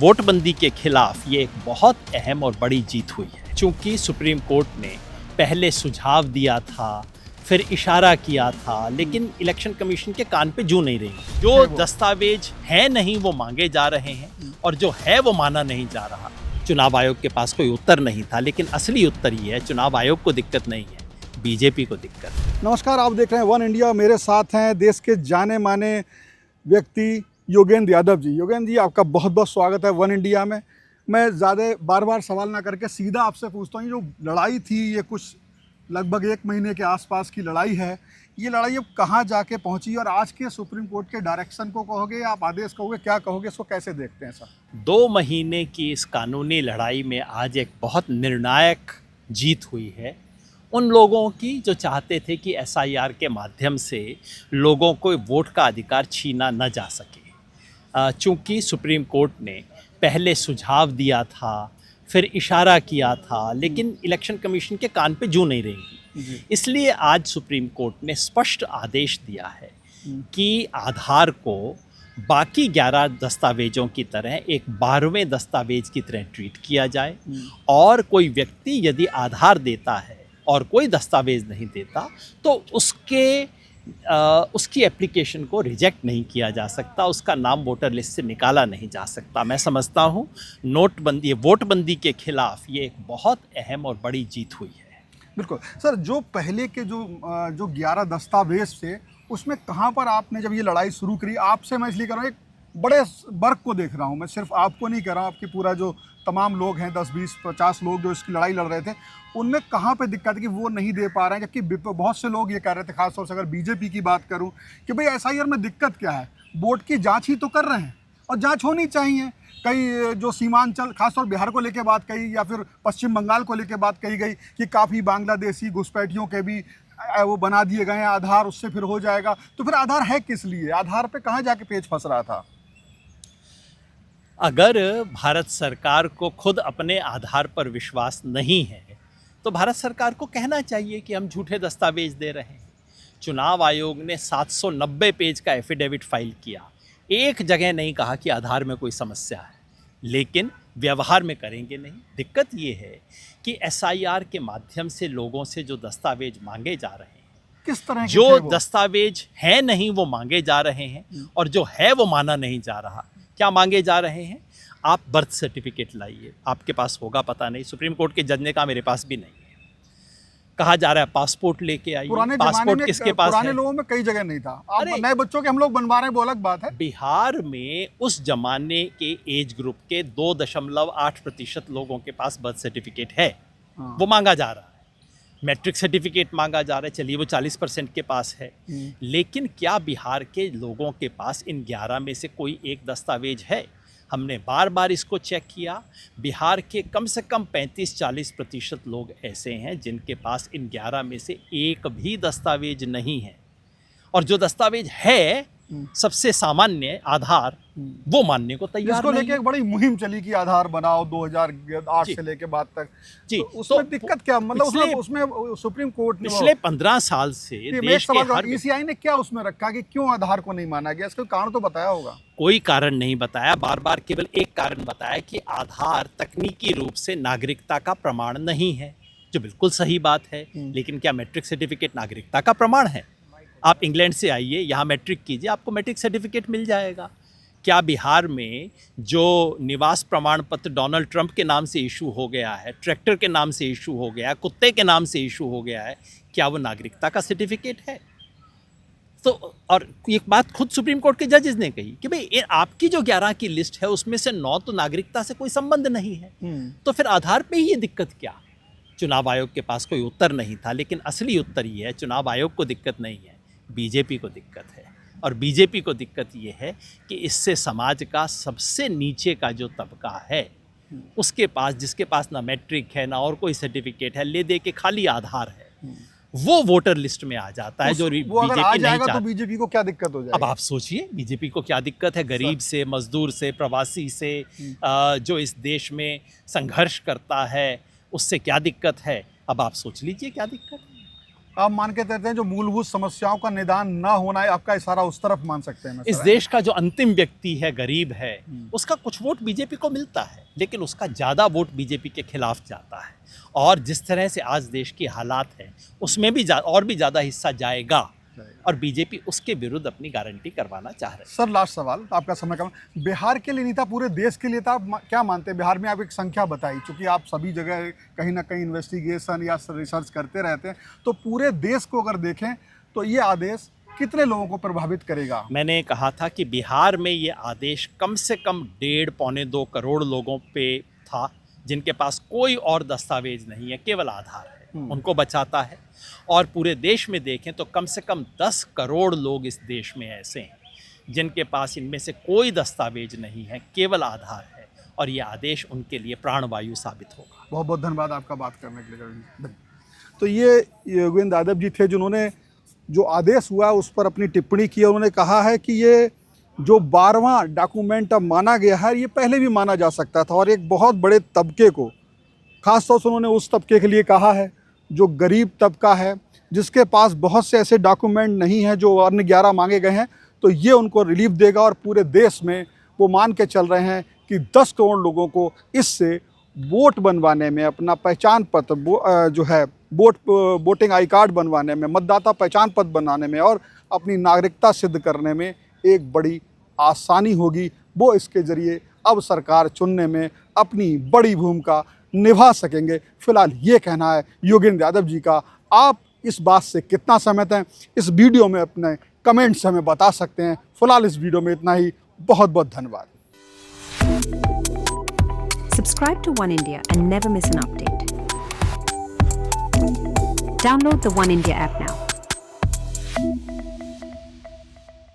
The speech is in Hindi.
वोटबंदी के खिलाफ ये एक बहुत अहम और बड़ी जीत हुई है। चूंकि सुप्रीम कोर्ट ने पहले सुझाव दिया था, फिर इशारा किया था, लेकिन इलेक्शन कमीशन के कान पे जू नहीं रही। जो दस्तावेज है नहीं वो मांगे जा रहे हैं और जो है वो माना नहीं जा रहा। चुनाव आयोग के पास कोई उत्तर नहीं था, लेकिन असली उत्तर ये है, चुनाव आयोग को दिक्कत नहीं है, बीजेपी को दिक्कत है। नमस्कार, आप देख रहे हैं वन इंडिया। मेरे साथ हैं देश के जाने माने व्यक्ति योगेंद्र यादव जी। योगेंद्र जी, आपका बहुत बहुत स्वागत है वन इंडिया में। मैं ज़्यादा बार बार सवाल ना करके सीधा आपसे पूछता हूँ, जो लड़ाई थी, ये कुछ लगभग 1 महीने के आसपास की लड़ाई है, ये लड़ाई अब कहाँ जाके पहुँची और आज के सुप्रीम कोर्ट के डायरेक्शन को कहोगे या आप आदेश कहोगे, क्या कहोगे, इसको कैसे देखते हैं सर? 2 महीने की इस कानूनी लड़ाई में आज एक बहुत निर्णायक जीत हुई है उन लोगों की जो चाहते थे कि एसआईआर के माध्यम से लोगों को वोट का अधिकार छीना न जा सके। चूँकि सुप्रीम कोर्ट ने पहले सुझाव दिया था, फिर इशारा किया था, लेकिन इलेक्शन कमीशन के कान पे जू नहीं रही। इसलिए आज सुप्रीम कोर्ट ने स्पष्ट आदेश दिया है कि आधार को बाकी 11 दस्तावेजों की तरह एक 12वें दस्तावेज की तरह ट्रीट किया जाए और कोई व्यक्ति यदि आधार देता है और कोई दस्तावेज नहीं देता तो उसकी एप्लीकेशन को रिजेक्ट नहीं किया जा सकता, उसका नाम वोटर लिस्ट से निकाला नहीं जा सकता। मैं समझता हूँ वोटबंदी के खिलाफ ये एक बहुत अहम और बड़ी जीत हुई है। बिल्कुल सर, जो पहले के जो 11 दस्तावेज थे, उसमें कहाँ पर आपने जब ये लड़ाई शुरू करी, आपसे मैं इसलिए कर रहा हूँ, एक बड़े वर्ग को देख रहा हूँ मैं, सिर्फ आपको नहीं कह रहा हूँ, आपकी पूरा जो तमाम लोग हैं, 10, 20, 50 लोग जो इसकी लड़ाई लड़ रहे थे, उनमें कहाँ पे दिक्कत है कि वो नहीं दे पा रहे हैं। जबकि बहुत से लोग ये कह रहे थे, खासतौर से अगर बीजेपी की बात करूँ, कि भाई एसआईआर में दिक्कत क्या है, वोट की जाँच ही तो कर रहे हैं और जाँच होनी चाहिए। कई जो सीमांचल, खासतौर बिहार को लेकर बात कही या फिर पश्चिम बंगाल को लेकर बात कही गई कि काफ़ी बांग्लादेशी घुसपैठियों के भी वो बना दिए गए हैं आधार, उससे फिर हो जाएगा। तो फिर आधार है किस लिए? आधार पे कहाँ जाके पेच फंस रहा था? अगर भारत सरकार को खुद अपने आधार पर विश्वास नहीं है तो भारत सरकार को कहना चाहिए कि हम झूठे दस्तावेज दे रहे हैं। चुनाव आयोग ने 790 पेज का एफिडेविट फाइल किया, एक जगह नहीं कहा कि आधार में कोई समस्या है, लेकिन व्यवहार में करेंगे नहीं। दिक्कत ये है कि एसआईआर के माध्यम से लोगों से जो दस्तावेज मांगे जा रहे हैं, किस तरह के जो दस्तावेज है नहीं वो मांगे जा रहे हैं और जो है वो माना नहीं जा रहा। क्या मांगे जा रहे हैं? आप बर्थ सर्टिफिकेट लाइए, आपके पास होगा पता नहीं, सुप्रीम कोर्ट के जज ने कहा मेरे पास भी नहीं है। कहा जा रहा है पासपोर्ट लेके आइए, पासपोर्ट किसके पास है? पुराने लोगों में कई जगह नहीं था। अब नए बच्चों के हम लोग बनवा रहे हैं, वो अलग बात है। बिहार में उस जमाने के एज ग्रुप के 2.8% लोगों के पास बर्थ सर्टिफिकेट है, वो मांगा जा रहा है। मैट्रिक सर्टिफिकेट मांगा जा रहा है, चलिए वो 40% के पास है, लेकिन क्या बिहार के लोगों के पास इन 11 में से कोई एक दस्तावेज है? हमने बार बार इसको चेक किया। बिहार के कम से कम 35-40% लोग ऐसे हैं जिनके पास इन 11 में से एक भी दस्तावेज नहीं है, और जो दस्तावेज है सबसे सामान्य आधार, वो मानने को तैयार इसको नहीं। लेके एक बड़ी मुहिम चली कि आधार बनाओ 2008 से लेके बाद तक। जी, तो उसमें दिक्कत क्या, मतलब उसमें सुप्रीम कोर्ट ने पिछले 15 साल से देश के हर ईसीआई ने क्या उसमें रखा कि क्यों आधार को नहीं माना गया? इसका कारण तो बताया होगा। कोई कारण नहीं बताया, बार बार केवल एक कारण बताया कि आधार तकनीकी रूप से नागरिकता का प्रमाण नहीं है, जो बिल्कुल सही बात है। लेकिन क्या मैट्रिक सर्टिफिकेट नागरिकता का प्रमाण है? आप इंग्लैंड से आइए, यहाँ मैट्रिक कीजिए, आपको मैट्रिक सर्टिफिकेट मिल जाएगा। क्या बिहार में जो निवास प्रमाण पत्र डोनाल्ड ट्रंप के नाम से इशू हो गया है, ट्रैक्टर के नाम से इशू हो गया है, कुत्ते के नाम से इशू हो गया है, क्या वो नागरिकता का सर्टिफिकेट है? तो और एक बात खुद सुप्रीम कोर्ट के जजेस ने कही कि भाई आपकी जो 11 की लिस्ट है उसमें से 9 तो नागरिकता से कोई संबंध नहीं है, तो फिर आधार पे ही ये दिक्कत क्या? चुनाव आयोग के पास कोई उत्तर नहीं था, लेकिन असली उत्तर ये है, चुनाव आयोग को दिक्कत नहीं है, बीजेपी को दिक्कत है। और बीजेपी को दिक्कत ये है कि इससे समाज का सबसे नीचे का जो तबका है, उसके पास, जिसके पास ना मैट्रिक है ना और कोई सर्टिफिकेट है, ले दे के खाली आधार है, वो वोटर लिस्ट में आ जाता है। जो बीजेपी नहीं चाहती, तो बीजेपी को क्या दिक्कत हो जाएगी? अब आप सोचिए बीजेपी को क्या दिक्कत है? गरीब से, मजदूर से, प्रवासी से, जो इस देश में संघर्ष करता है, उससे क्या दिक्कत है? अब आप सोच लीजिए क्या दिक्कत है। आप मान के चलते हैं जो मूलभूत समस्याओं का निदान ना होना है, आपका इशारा उस तरफ मान सकते हैं? इस देश का जो अंतिम व्यक्ति है, गरीब है, उसका कुछ वोट बीजेपी को मिलता है, लेकिन उसका ज़्यादा वोट बीजेपी के खिलाफ जाता है। और जिस तरह से आज देश की हालात है, उसमें भी और भी ज़्यादा हिस्सा जाएगा, और बीजेपी उसके विरुद्ध अपनी गारंटी करवाना चाह रहे हैं। सर, लास्ट सवाल, आपका समय कम। बिहार के लिए नहीं था, पूरे देश के लिए था। आप क्या मानते हैं, बिहार में आप एक संख्या बताई, चूंकि आप सभी जगह कहीं ना कहीं इन्वेस्टिगेशन या रिसर्च करते रहते हैं, तो पूरे देश को अगर देखें तो ये आदेश कितने लोगों को प्रभावित करेगा? मैंने कहा था कि बिहार में ये आदेश कम से कम 1.5-2 करोड़ लोगों पे था, जिनके पास कोई और दस्तावेज नहीं है, केवल आधार है, उनको बचाता है। और पूरे देश में देखें तो कम से कम 10 करोड़ लोग इस देश में ऐसे हैं जिनके पास इनमें से कोई दस्तावेज नहीं है, केवल आधार है, और ये आदेश उनके लिए प्राणवायु साबित होगा। बहुत बहुत धन्यवाद आपका बात करने के लिए। तो ये योगेंद्र यादव जी थे, जिन्होंने जो आदेश हुआ उस पर अपनी टिप्पणी की। उन्होंने कहा है कि ये जो 12वां डॉक्यूमेंट अब माना गया है, ये पहले भी माना जा सकता था, और एक बहुत बड़े तबके को, खासतौर से उन्होंने उस तबके के लिए कहा है जो गरीब तबका है, जिसके पास बहुत से ऐसे डॉक्यूमेंट नहीं हैं जो अन्य 11 मांगे गए हैं, तो ये उनको रिलीफ देगा। और पूरे देश में वो मान के चल रहे हैं कि 10 करोड़ लोगों को इससे वोट बनवाने में, अपना पहचान पत्र जो है वोटिंग आई कार्ड बनवाने में, मतदाता पहचान पत्र बनाने में और अपनी नागरिकता सिद्ध करने में एक बड़ी आसानी होगी। वो इसके ज़रिए अब सरकार चुनने में अपनी बड़ी भूमिका निभा सकेंगे। फिलहाल ये कहना है योगेंद्र यादव जी का। आप इस बात से कितना सहमत हैं, इस वीडियो में अपने कमेंट से हमें बता सकते हैं। फिलहाल इस वीडियो में इतना ही। बहुत बहुत धन्यवाद। Subscribe to One India and never miss an update. Download the One India app now.